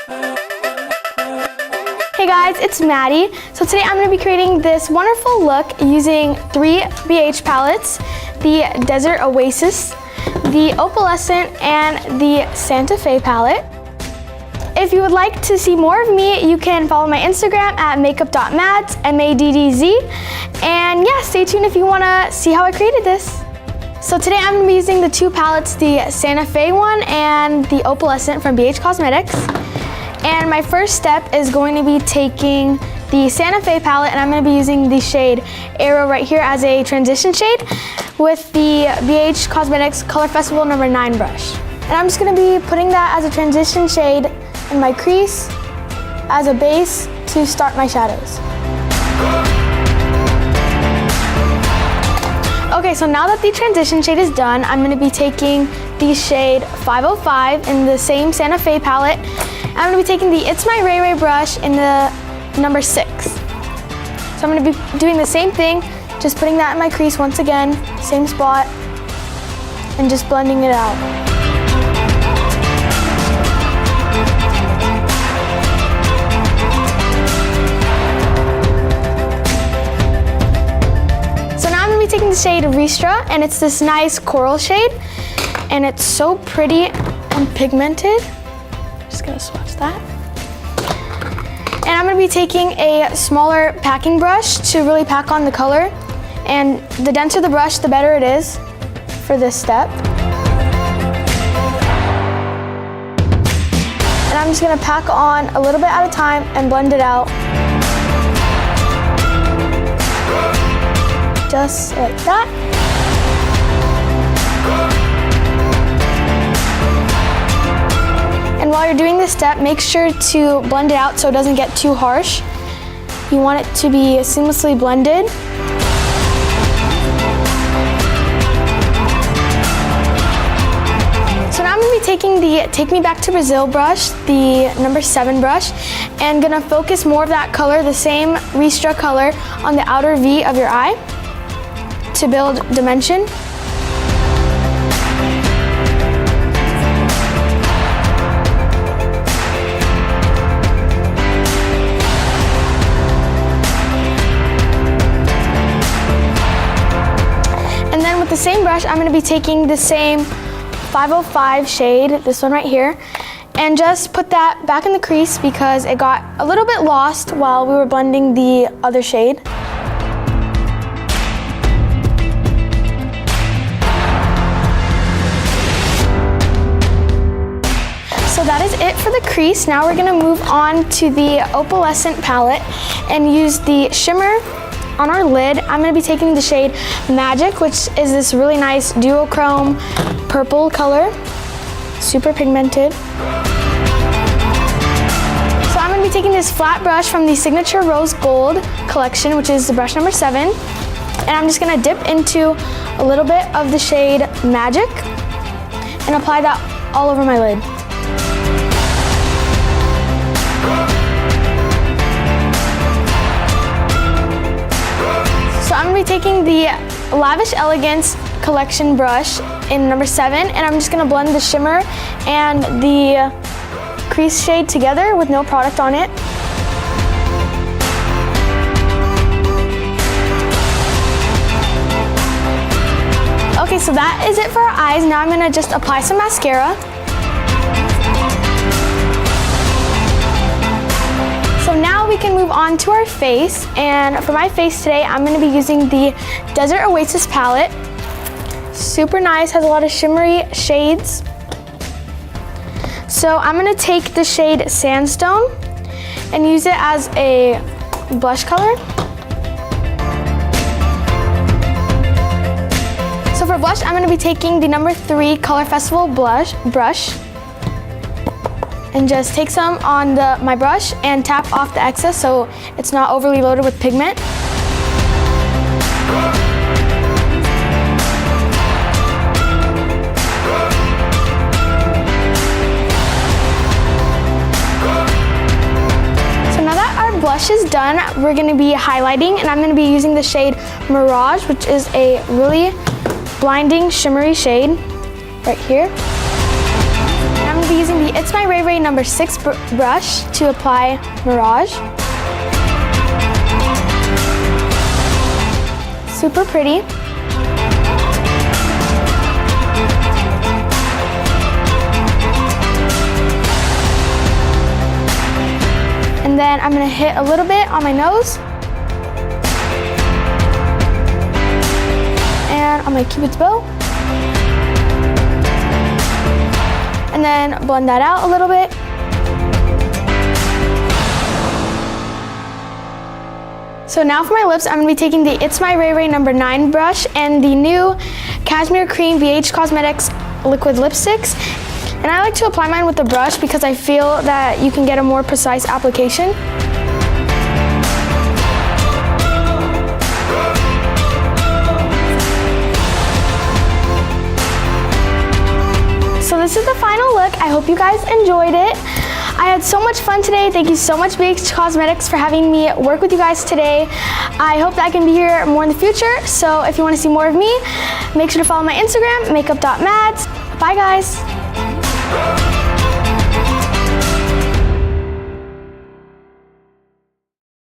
Hey guys, it's Maddie. So today I'm going to be creating this wonderful look using 3 BH palettes, the Desert Oasis, the Opalescent, and the Santa Fe palette. If you would like to see more of me, you can follow my Instagram at makeup.madds, M-A-D-D-Z. And yeah, stay tuned if you want to see how I created this. So today I'm going to be using the 2 palettes, the Santa Fe one and the Opalescent from BH Cosmetics. And my first step is going to be taking the Santa Fe palette, and I'm going to be using the shade Arrow right here as a transition shade with the BH Cosmetics Color Festival No. 9 brush. And I'm just going to be putting that as a transition shade in my crease as a base to start my shadows. Okay, so now that the transition shade is done, I'm going to be taking the shade 505 in the same Santa Fe palette. I'm going to be taking the It's My Ray Ray brush in the No. 6. So I'm going to be doing the same thing, just putting that in my crease once again, same spot, and just blending it out. Taking the shade Ristra, and it's this nice coral shade, and it's so pretty and pigmented. Just gonna swatch that. And I'm gonna be taking a smaller packing brush to really pack on the color, and the denser the brush, the better it is for this step. And I'm just gonna pack on a little bit at a time and blend it out. Just like that. And while you're doing this step, make sure to blend it out so it doesn't get too harsh. You want it to be seamlessly blended. So now I'm going to be taking the Take Me Back to Brazil brush, the No. 7 brush, and gonna focus more of that color, the same Ristra color, on the outer V of your eye to build dimension. And then with the same brush, I'm going to be taking the same 505 shade, this one right here, and just put that back in the crease because it got a little bit lost while we were blending the other shade. So that is it for the crease. Now we're gonna move on to the Opalescent palette and use the shimmer on our lid. I'm gonna be taking the shade Magic, which is this really nice duochrome purple color, super pigmented. So I'm gonna be taking this flat brush from the Signature Rose Gold collection, which is the brush No. 7. And I'm just gonna dip into a little bit of the shade Magic and apply that all over my lid. So I'm going to be taking the Lavish Elegance collection brush in No. 7, and I'm just going to blend the shimmer and the crease shade together with no product on it. Okay, so that is it for our eyes. Now I'm going to just apply some mascara. So now we can move on to our face, and for my face today, I'm going to be using the Desert Oasis palette. Super nice, has a lot of shimmery shades. So I'm going to take the shade Sandstone and use it as a blush color. So for blush, I'm going to be taking the No. 3 Color Festival brush. And just take some on my brush and tap off the excess so it's not overly loaded with pigment. So now that our blush is done, we're going to be highlighting, and I'm going to be using the shade Mirage, which is a really blinding shimmery shade right here. I'm gonna be using the It's My Ray Ray number 6 brush to apply Mirage. Super pretty. And then I'm gonna hit a little bit on my nose. And on my Cupid's bow. And then blend that out a little bit. So now for my lips, I'm gonna be taking the It's My Ray Ray number 9 brush and the new Cashmere Cream BH Cosmetics Liquid Lipsticks. And I like to apply mine with the brush because I feel that you can get a more precise application. So this is the final look. I hope you guys enjoyed it. I had so much fun today. Thank you so much, BH Cosmetics, for having me work with you guys today. I hope that I can be here more in the future. So if you want to see more of me, make sure to follow my Instagram, makeup.mads. Bye, guys.